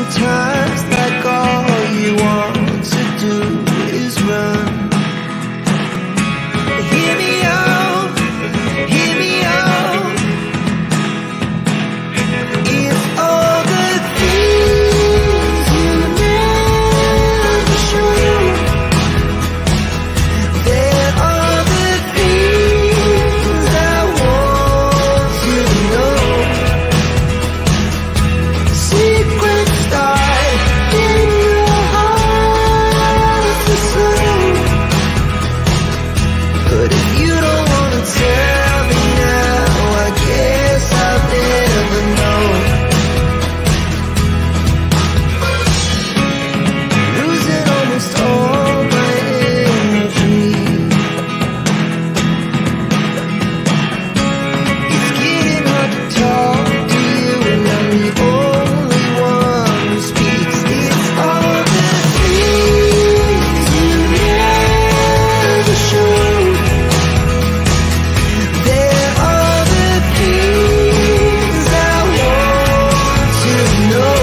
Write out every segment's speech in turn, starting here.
sometimes like all you want to do is run. Hear me out, hear me out. If all the things you never show, there are the things I want you to know. Secrets start in your heart to slow. But if you don't wanna tell me now, I guess I'll never know. Losing almost all my energy. It's getting hard to talk to you, and I'm the only one who speaks. It's all the things you never showed. There are the things I want to know.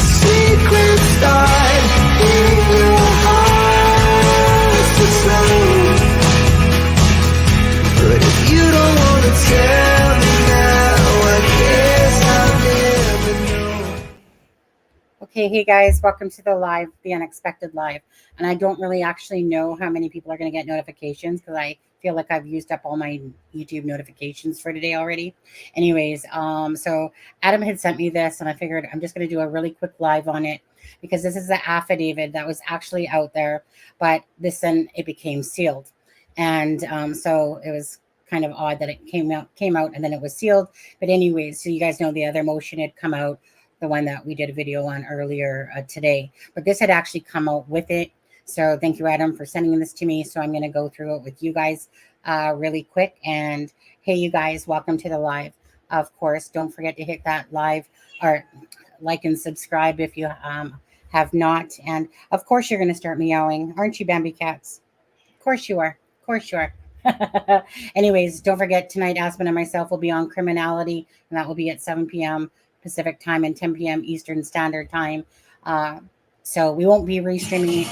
Secrets start in your heart to slow. But if you don't wanna tell me now, I guess I'll never know. Okay, hey guys, welcome to the live, the unexpected live. And I don't really actually know how many people are going to get notifications because I feel like I've used up all my YouTube notifications for today already. Anyways, so Adam had sent me this, and I figured I'm just going to do a really quick live on it because this is the affidavit that was actually out there, but then it became sealed, and so it was kind of odd that it came out, and then it was sealed. But anyways, so you guys know the other motion had come out, the one that we did a video on earlier today, but this had actually come out with it. So thank you, Adam, for sending this to me. So I'm going to go through it with you guys really quick. And hey, you guys, welcome to the live. Of course, don't forget to hit that live or like and subscribe if you have not. And of course, you're going to start meowing, aren't you, Bambi cats? Of course you are. Of course you are. Anyways, don't forget tonight, Aspen and myself will be on Criminality, and that will be at 7 p.m. Pacific time and 10 p.m. Eastern Standard Time. So we won't be restreaming it.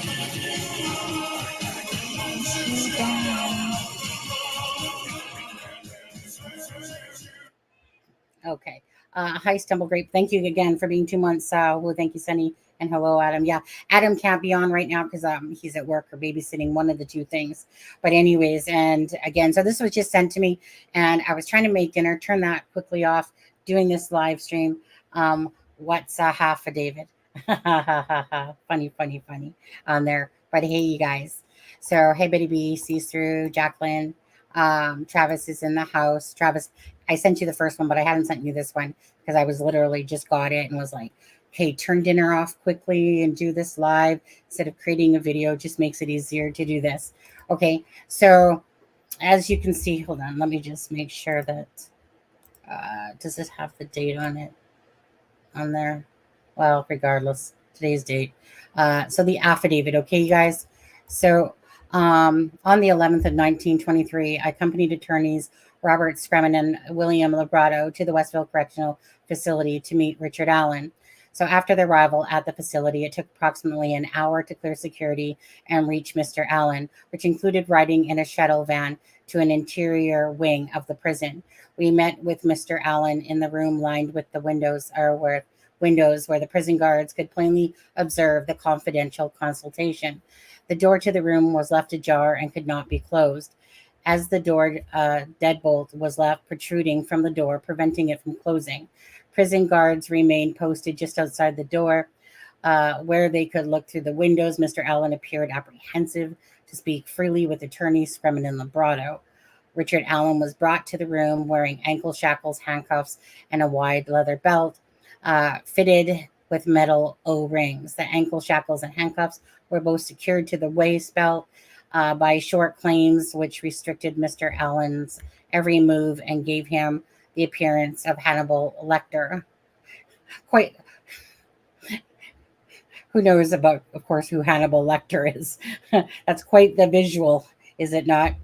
Okay. Hi, Stumble Grape. Thank you again for being 2 months. Well, thank you, Sunny. And hello, Adam. Yeah, Adam can't be on right now because he's at work or babysitting, one of the two things. But anyways, and again, so this was just sent to me, and I was trying to make dinner, turn that quickly off, doing this live stream. What's a affidavit? funny on there. But hey, you guys. So hey, Betty B, sees through, Jacqueline. Travis is in the house. Travis, I sent you the first one, but I haven't sent you this one because I was literally just got it and was like, hey, turn dinner off quickly and do this live instead of creating a video. Just makes it easier to do this. Okay, so as you can see, hold on, let me just make sure that does it have the date on it on there? Well, regardless, today's date. So the affidavit, okay, you guys. So on the 11th of 1923, I accompanied attorneys Robert Scremin and William Lebrato to the Westville Correctional Facility to meet Richard Allen. So after their arrival at the facility, it took approximately an hour to clear security and reach Mr. Allen, which included riding in a shuttle van to an interior wing of the prison. We met with Mr. Allen in the room lined with the windows where the prison guards could plainly observe the confidential consultation. The door to the room was left ajar and could not be closed. As the door deadbolt was left protruding from the door, preventing it from closing. Prison guards remained posted just outside the door, where they could look through the windows. Mr. Allen appeared apprehensive to speak freely with attorneys Scremin and Lebrato. Richard Allen was brought to the room wearing ankle shackles, handcuffs, and a wide leather belt fitted with metal O-rings. The ankle shackles and handcuffs were both secured to the waist belt by short claims, which restricted Mr. Allen's every move and gave him the appearance of Hannibal Lecter. Quite, who knows about, of course, who Hannibal Lecter is. That's quite the visual, is it not?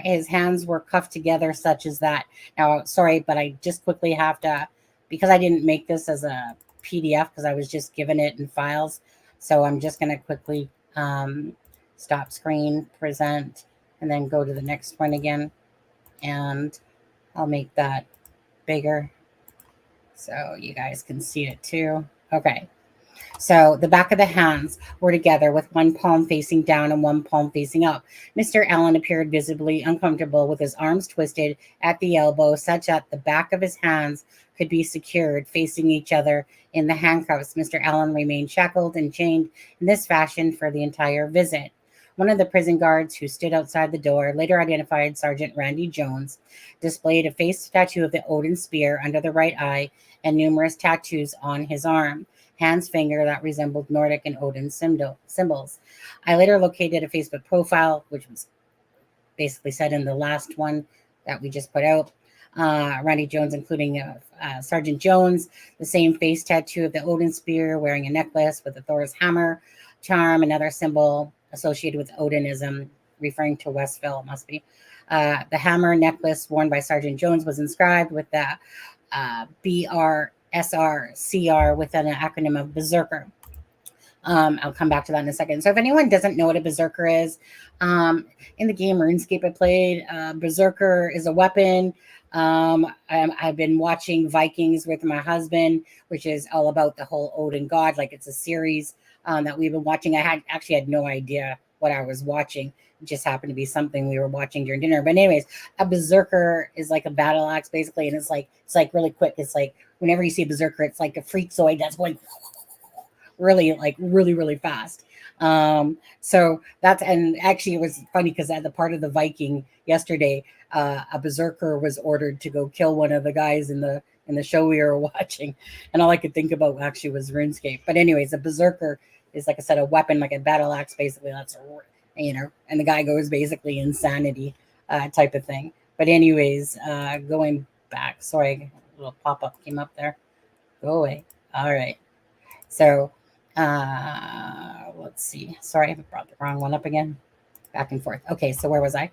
His hands were cuffed together such as that. Now, sorry, but I just quickly have to because I didn't make this as a PDF because I was just given it in files. So I'm just going to quickly stop screen, present, and then go to the next one again. And I'll make that bigger so you guys can see it too. Okay. So the back of the hands were together with one palm facing down and one palm facing up. Mr. Allen appeared visibly uncomfortable with his arms twisted at the elbow, such that the back of his hands could be secured facing each other in the handcuffs. Mr. Allen remained shackled and chained in this fashion for the entire visit. One of the prison guards who stood outside the door, later identified Sergeant Randy Jones, displayed a face tattoo of the Odin spear under the right eye and numerous tattoos on his arm. Hand's finger that resembled Nordic and Odin symbols. I later located a Facebook profile, which was basically said in the last one that we just put out. Randy Jones, including Sergeant Jones, the same face tattoo of the Odin spear, wearing a necklace with the Thor's hammer charm, another symbol associated with Odinism, referring to Westville, must be. The hammer necklace worn by Sergeant Jones was inscribed with the BRSRCR with an acronym of Berserker. I'll come back to that in a second. So if anyone doesn't know what a Berserker is, in the game RuneScape I played, Berserker is a weapon. I've been watching Vikings with my husband, which is all about the whole Odin god. Like it's a series that we've been watching. I actually had no idea what I was watching. It just happened to be something we were watching during dinner. But anyways, a Berserker is like a battle axe basically, and it's like really quick. It's like whenever you see a Berserker, it's like a freakazoid that's going really fast. So that's, and actually it was funny because at the part of the Viking yesterday, a Berserker was ordered to go kill one of the guys in the show we were watching, and all I could think about actually was RuneScape. But anyways, a Berserker is, like I said, a weapon, like a battle axe basically. That's and the guy goes basically insanity type of thing. But anyways, going back, sorry, a little pop-up came up there. Go away. All right. So let's see. Sorry, I brought the wrong one up again. Back and forth. Okay, so where was I?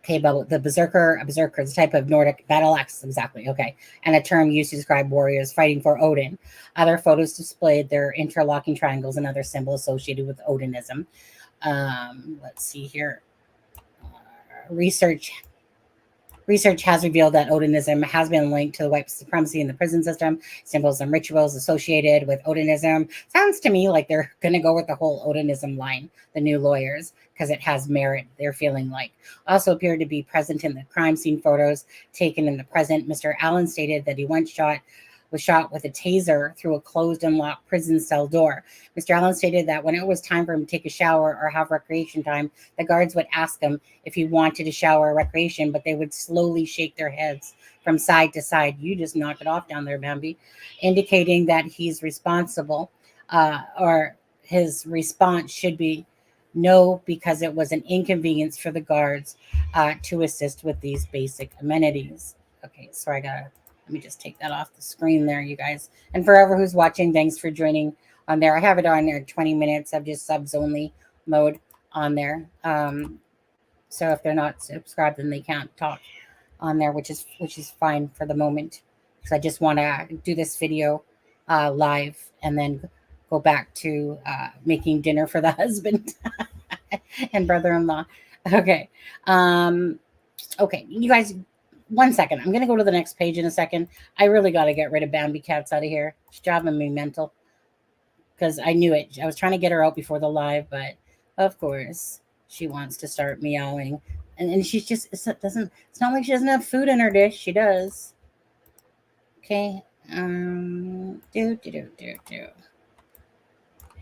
Okay, but the Berserker, a Berserker is a type of Nordic battle axe, exactly. Okay, and a term used to describe warriors fighting for Odin. Other photos displayed their interlocking triangles and other symbols associated with Odinism. Let's see here. Research has revealed that Odinism has been linked to the white supremacy in the prison system, symbols and rituals associated with Odinism. Sounds to me like they're going to go with the whole Odinism line, the new lawyers, because it has merit, they're feeling like. Also appeared to be present in the crime scene photos taken in the present. Mr. Allen stated that he once was shot with a taser through a closed and locked prison cell door. Mr. Allen stated that when it was time for him to take a shower or have recreation time, the guards would ask him if he wanted to shower or recreation, but they would slowly shake their heads from side to side. You just knock it off down there, Bambi, indicating that he's responsible, or his response should be no, because it was an inconvenience for the guards to assist with these basic amenities. Okay, so let me just take that off the screen there, you guys. And forever who's watching, thanks for joining on there. I have it on there 20 minutes of just subs only mode on there. So if they're not subscribed, then they can't talk on there, which is fine for the moment. Because I just want to do this video live and then go back to making dinner for the husband and brother-in-law. Okay. Okay, you guys, 1 second. I'm going to go to the next page in a second. I really got to get rid of Bambi Cats out of here. It's driving me mental. Because I knew it. I was trying to get her out before the live, but of course she wants to start meowing. And she's just, it's not like she doesn't have food in her dish. She does. Okay.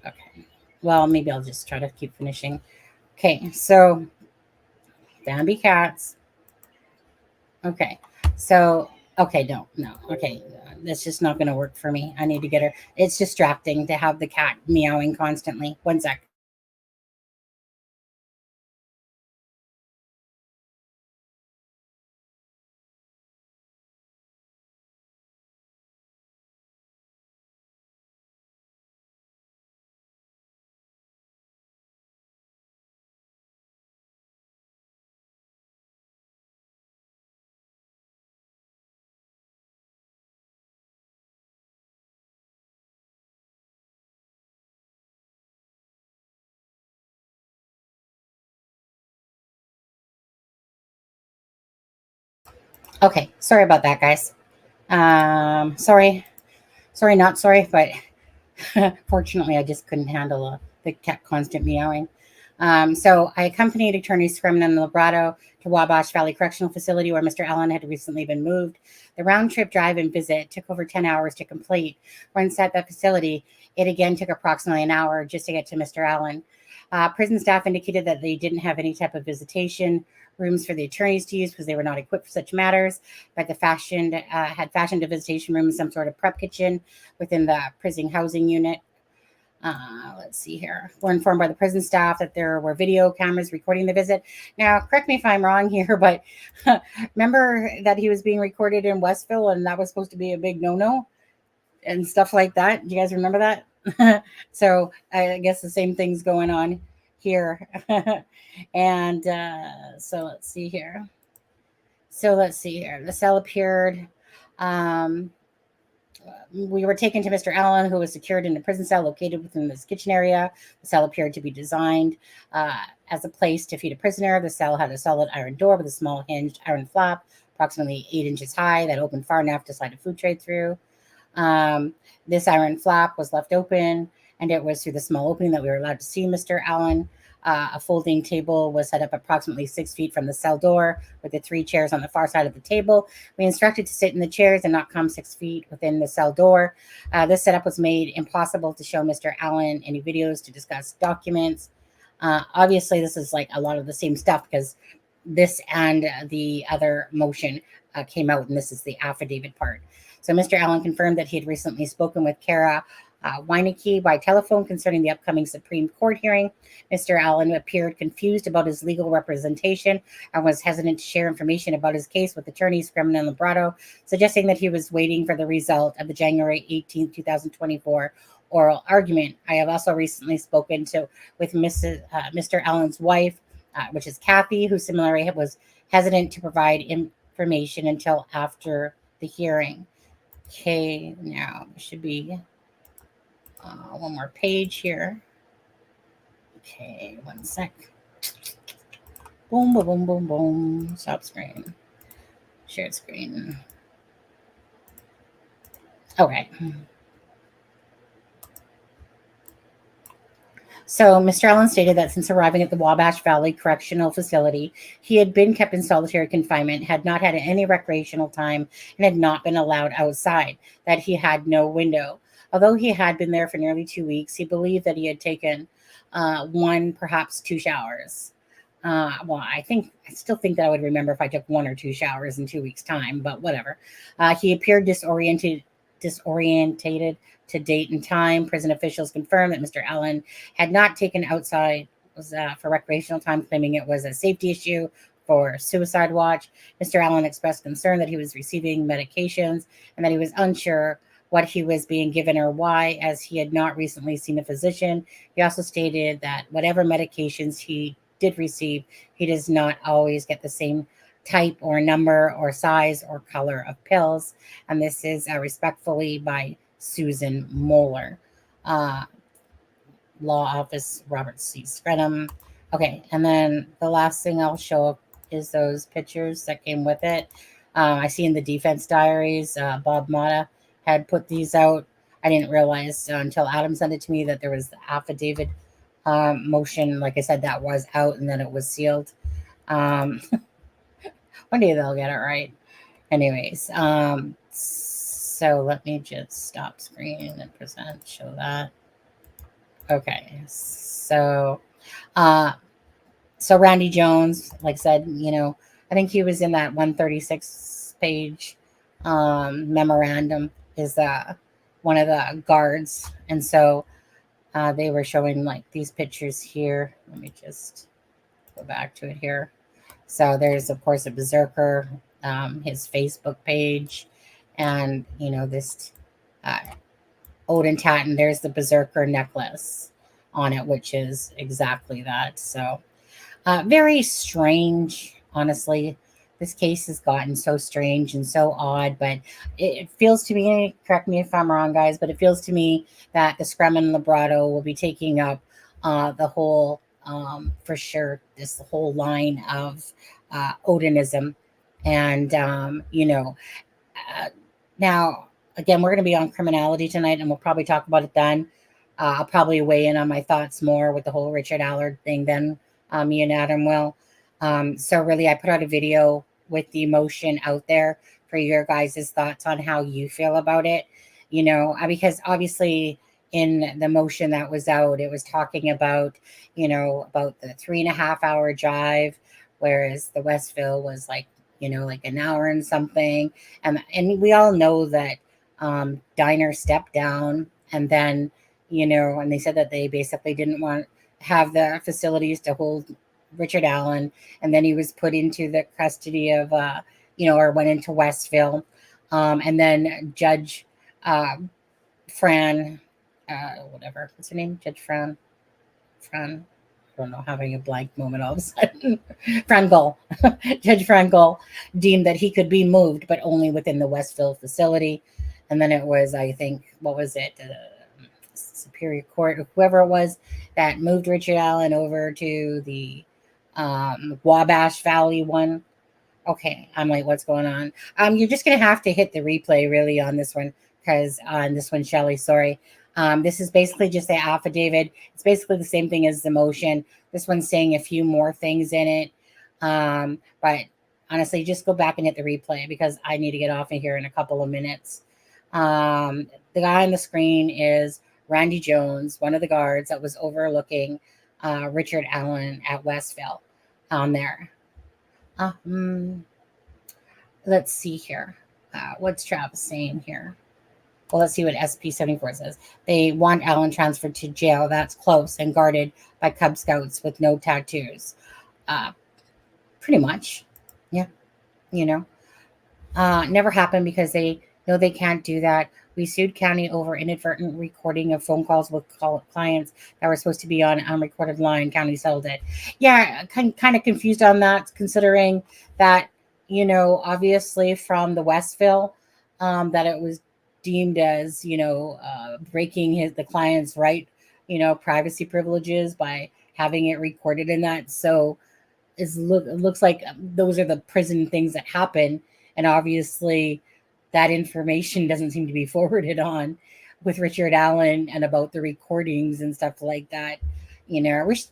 Okay. Well, maybe I'll just try to keep finishing. Okay, so Bambi Cats. Okay, so okay, no, okay, that's just not going to work for me. I need to get her. It's distracting to have the cat meowing constantly. 1 sec. Okay, sorry about that, guys. Sorry, not sorry, but fortunately, I just couldn't handle the cat constant meowing. So I accompanied attorneys Scremin and Lebrato to Wabash Valley Correctional Facility, where Mr. Allen had recently been moved. The round trip drive and visit took over 10 hours to complete. Once at the facility, it again took approximately an hour just to get to Mr. Allen. Prison staff indicated that they didn't have any type of visitation rooms for the attorneys to use because they were not equipped for such matters, but the had fashioned a visitation room, some sort of prep kitchen within the prison housing unit. Let's see here. We're informed by the prison staff that there were video cameras recording the visit. Now, correct me if I'm wrong here, but remember that he was being recorded in Westville and that was supposed to be a big no-no and stuff like that? Do you guys remember that? So I guess the same thing's going on here. And so let's see here. The cell appeared. Um, we were taken to Mr. Allen, who was secured in a prison cell located within this kitchen area. The cell appeared to be designed as a place to feed a prisoner. The cell had a solid iron door with a small hinged iron flap, approximately 8 inches high, that opened far enough to slide a food tray through. This iron flap was left open, and it was through the small opening that we were allowed to see Mr. Allen. A folding table was set up approximately 6 feet from the cell door with the 3 chairs on the far side of the table. We instructed to sit in the chairs and not come 6 feet within the cell door. This setup was made impossible to show Mr. Allen any videos to discuss documents. Obviously, this is like a lot of the same stuff because this and the other motion came out, and this is the affidavit part. So Mr. Allen confirmed that he had recently spoken with Kara Weineke by telephone concerning the upcoming Supreme Court hearing. Mr. Allen appeared confused about his legal representation and was hesitant to share information about his case with attorneys Scremin and Lebrato, suggesting that he was waiting for the result of the January 18, 2024 oral argument. I have also recently spoken with Mr. Allen's wife, which is Kathy, who similarly was hesitant to provide information until after the hearing. Okay, now there should be one more page here. Okay, one sec. Boom, boom, boom, boom, boom. Stop screen. Shared screen. Okay. So Mr. Allen stated that since arriving at the Wabash Valley Correctional Facility, he had been kept in solitary confinement, had not had any recreational time, and had not been allowed outside, that he had no window. Although he had been there for nearly 2 weeks, he believed that he had taken 1, perhaps 2 showers. Well, I still think that I would remember if I took 1 or 2 showers in 2 weeks' time, but whatever. He appeared disoriented to date and time. Prison officials confirmed that Mr. Allen had not taken outside for recreational time, claiming it was a safety issue for suicide watch. Mr. Allen expressed concern that he was receiving medications and that he was unsure what he was being given or why, as he had not recently seen a physician. He also stated that whatever medications he did receive, he does not always get the same type or number or size or color of pills. And this is respectfully by Susan Moeller, law office, Robert C. Scremin. Okay, and then the last thing I'll show is those pictures that came with it. I see in the defense diaries, Bob Motta had put these out. I didn't realize until Adam sent it to me that there was the affidavit motion. Like I said, that was out and then it was sealed. One day they'll get it right. Anyways, so let me just stop screen and present, show that. Okay, so Randy Jones, like I said, I think he was in that 136 page memorandum, is one of the guards. And so they were showing like these pictures here. Let me just go back to it here. So there's, of course, a berserker, his Facebook page, and, this Odin Tatton, there's the berserker necklace on it, which is exactly that. So very strange, honestly. This case has gotten so strange and so odd, but it feels to me, correct me if I'm wrong, guys, but it feels to me that the Scremin Lebrato will be taking up the whole, for sure, the whole line of Odinism And, uh, now, again, we're going to be on criminality tonight, and we'll probably talk about it then. I'll probably weigh in on my thoughts more with the whole Richard Allard thing then. Me and Adam will. So really, I put out a video with the motion out there for your guys' thoughts on how you feel about it. Because obviously in the motion that was out, it was talking about, about the 3.5 hour drive, whereas the Westville was like, like an hour and something. And we all know that Diner stepped down, and then, and they said that they basically didn't want have the facilities to hold Richard Allen, and then he was put into the custody of, or went into Westville, and then Judge Fran, whatever, what's her name, Judge Fran, I don't know, having a blank moment all of a sudden. Fran Gull, Judge Fran Gull deemed that he could be moved, but only within the Westville facility. And then it was, I think, what was it? Superior Court, or whoever it was, that moved Richard Allen over to the Wabash Valley one. Okay, I'm like, what's going on? You're just gonna have to hit the replay really on this one, because on this one, Shelly, sorry. This is basically just the affidavit. It's basically the same thing as the motion. This one's saying a few more things in it. But honestly, just go back and hit the replay, because I need to get off of here in a couple of minutes. The guy on the screen is Randy Jones, one of the guards that was overlooking Richard Allen at Westville on there. Let's see here. What's Travis saying here? Well, let's see what SP74 says. They want Allen transferred to jail that's close and guarded by Cub Scouts with no tattoos. Pretty much. Yeah. Never happened, because they know they can't do that. We sued county over inadvertent recording of phone calls with clients that were supposed to be on unrecorded line. County settled it. Yeah, kind of confused on that, considering that, obviously from the Westville, that it was deemed as, breaking the client's right, privacy privileges by having it recorded in that. So it looks like those are the prison things that happen. And obviously that information doesn't seem to be forwarded on with Richard Allen and about the recordings and stuff like that. I wish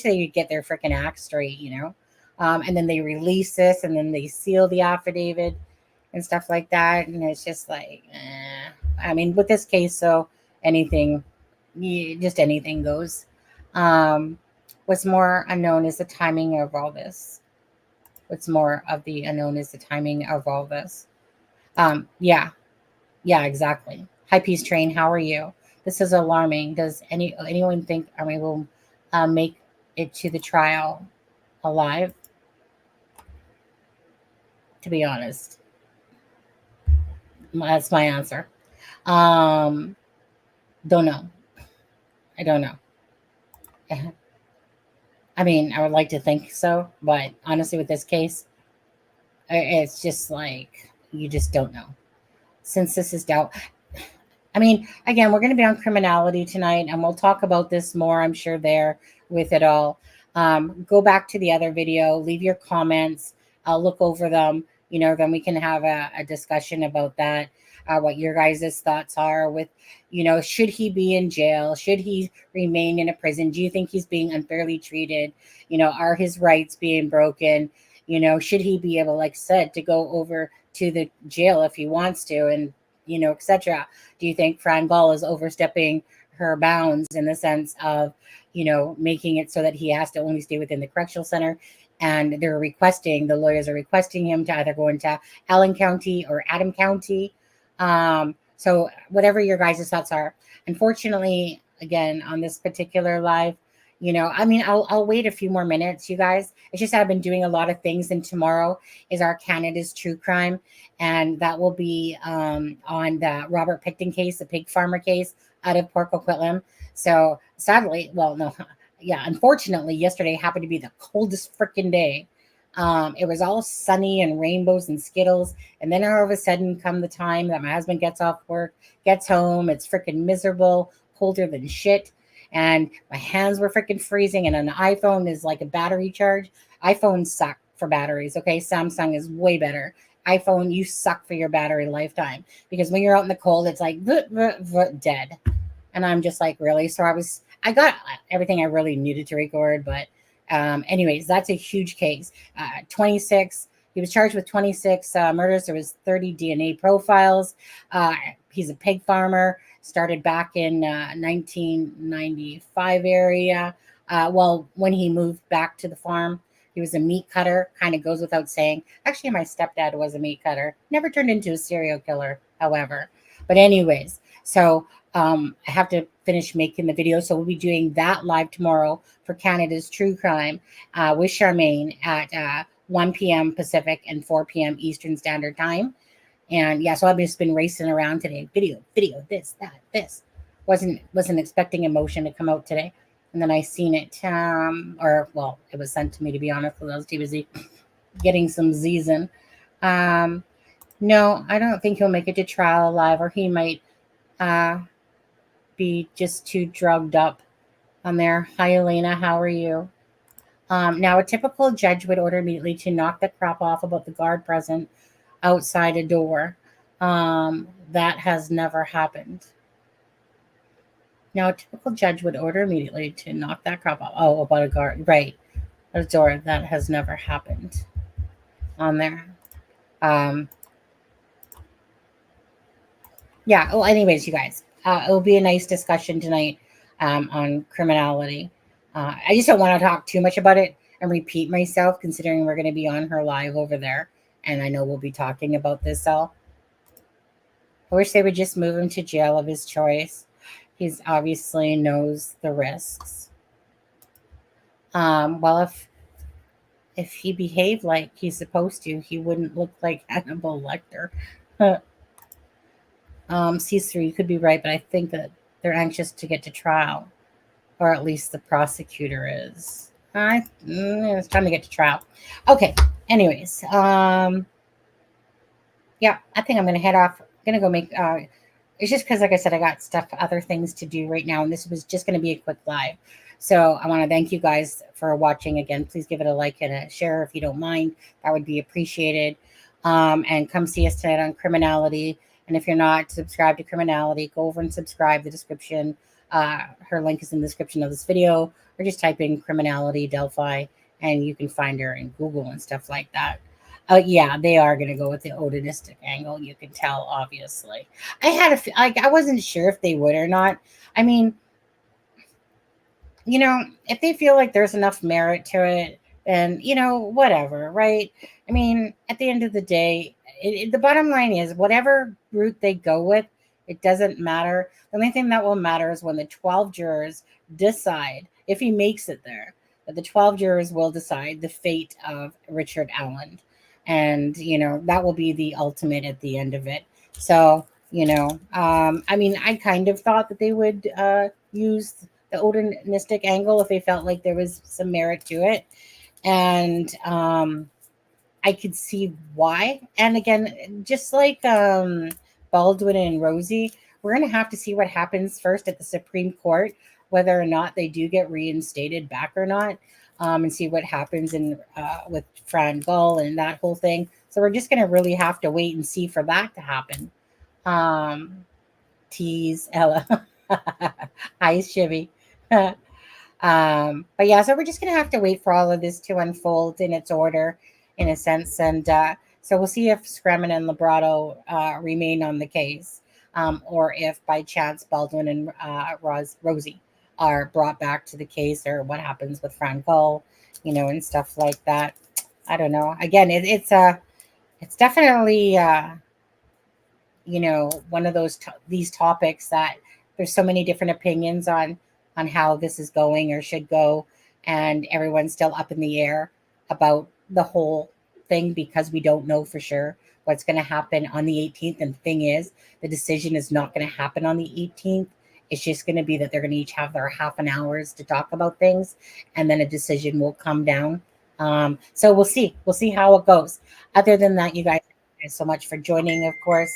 they would get their freaking act straight, and then they release this, and then they seal the affidavit and stuff like that. And it's just like, I mean, with this case, so anything goes. What's more unknown is the timing of all this. What's more of the unknown is the timing of all this. Yeah, exactly. Hi, Peace Train. How are you? This is alarming. Does anyone think we will make it to the trial alive? To be honest, that's my answer. Don't know. I don't know. I mean, I would like to think so, but honestly, with this case, it's just like, you just don't know. Since this is doubt. I mean, again, we're going to be on criminality tonight, and we'll talk about this more, I'm sure, there with it all. Go back to the other video, leave your comments. I'll look over them, then we can have a discussion about that, what your guys' thoughts are with, should he be in jail? Should he remain in a prison? Do you think he's being unfairly treated? Are his rights being broken? Should he be able, like I said, to go over to the jail if he wants to, and, etc. Do you think Fran Gull is overstepping her bounds in the sense of, making it so that he has to only stay within the correctional center? And the lawyers are requesting him to either go into Allen County or Adam County. So whatever your guys' thoughts are. Unfortunately, again, on this particular live, I'll wait a few more minutes, you guys. It's just that I've been doing a lot of things, and tomorrow is our Canada's True Crime, and that will be on the Robert Picton case, the pig farmer case out of Port Coquitlam. So sadly, unfortunately, yesterday happened to be the coldest freaking day. It was all sunny and rainbows and Skittles. And then all of a sudden, come the time that my husband gets off work, gets home, it's freaking miserable, colder than shit. And my hands were freaking freezing. And an iPhone is like a battery charge. iPhones suck. for batteries. Okay, Samsung is way better. iPhone, you suck for your battery lifetime because when you're out in the cold, it's like dead. And I'm just like, really? So I got everything I really needed to record, but anyways, that's a huge case. 26. He was charged with 26 murders. There was 30 DNA profiles. He's a pig farmer. Started back in 1995 area. Well, when he moved back to the farm, he was a meat cutter. Kind of goes without saying. Actually, my stepdad was a meat cutter. Never turned into a serial killer, however. But anyways, so I have to finish making the video. So we'll be doing that live tomorrow for Canada's True Crime with Charmaine at 1 p.m. Pacific and 4 p.m. Eastern Standard Time. And yeah, so I've just been racing around today. Video, this, that, this. Wasn't expecting emotion to come out today. And then I seen it, or well, it was sent to me, to be honest, because I was too busy getting some Z's. No, I don't think he'll make it to trial alive, or he might be just too drugged up on there. Hi, Elena. How are you? Now, a typical judge would order immediately to knock the crap off about the guard present outside a door. That has never happened. Now, a typical judge would order immediately to knock that crap off. Oh, about a guard. Right. A door. That has never happened on there. Yeah. Well, anyways, you guys, it'll be a nice discussion tonight on criminality. I just don't want to talk too much about it and repeat myself, considering we're going to be on her live over there. And I know we'll be talking about this all. I wish they would just move him to jail of his choice. He's obviously knows the risks. Well, if he behaved like he's supposed to, he wouldn't look like Hannibal Lecter. C3, you could be right, but I think that they're anxious to get to trial, or at least the prosecutor is. It's time to get to trial. Okay. Anyways, yeah, I think I'm gonna head off. I'm gonna go make. It's just because, like I said, I got other things to do right now, and this was just gonna be a quick live. So I want to thank you guys for watching again. Please give it a like and a share if you don't mind. That would be appreciated. And come see us tonight on Criminality. And if you're not subscribed to Criminality, go over and subscribe. The description, her link is in the description of this video, or just type in Criminality Delphi, and you can find her in Google and stuff like that. Yeah, they are going to go with the Odinistic angle. You can tell, obviously. I wasn't sure if they would or not. I mean, if they feel like there's enough merit to it, then, whatever, right? I mean, at the end of the day, the bottom line is whatever route they go with, it doesn't matter. The only thing that will matter is when the 12 jurors decide, if he makes it there, that the 12 jurors will decide the fate of Richard Allen. And, that will be the ultimate at the end of it. So, I mean, I kind of thought that they would use the Odinistic angle if they felt like there was some merit to it. And I could see why. And again, just like Baldwin and Rosie, we're going to have to see what happens first at the Supreme Court, whether or not they do get reinstated back or not, and see what happens with Fran Gull and that whole thing. So we're just going to really have to wait and see for that to happen. Tease Ella. Hi, Shivy. But yeah, so we're just going to have to wait for all of this to unfold in its order, in a sense. And so we'll see if Scremin and Lebrato remain on the case, or if by chance Baldwin and Rosie are brought back to the case, or what happens with Fran Gull, and stuff like that. I don't know. Again, it's definitely one of these topics that there's so many different opinions on how this is going or should go, and everyone's still up in the air about the whole thing because we don't know for sure what's going to happen on the 18th. And the thing is, the decision is not going to happen on the 18th. It's just going to be that they're going to each have their half an hours to talk about things, and then a decision will come down. So we'll see how it goes. Other than that, you guys, thank you so much for joining, of course.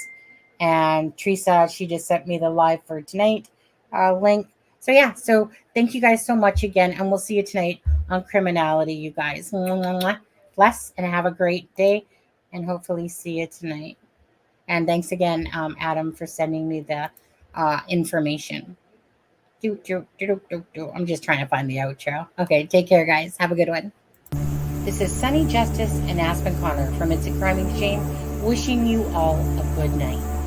And Teresa, she just sent me the live for tonight link. So yeah, so thank you guys so much again, and we'll see you tonight on Criminality, you guys. bless and have a great day, and hopefully see you tonight. And thanks again, Adam, for sending me the information. I'm just trying to find the outro. Okay, take care, guys. Have a good one. This is Sunny Justice and Aspen Connor from It's a Crime and Shame, wishing you all a good night.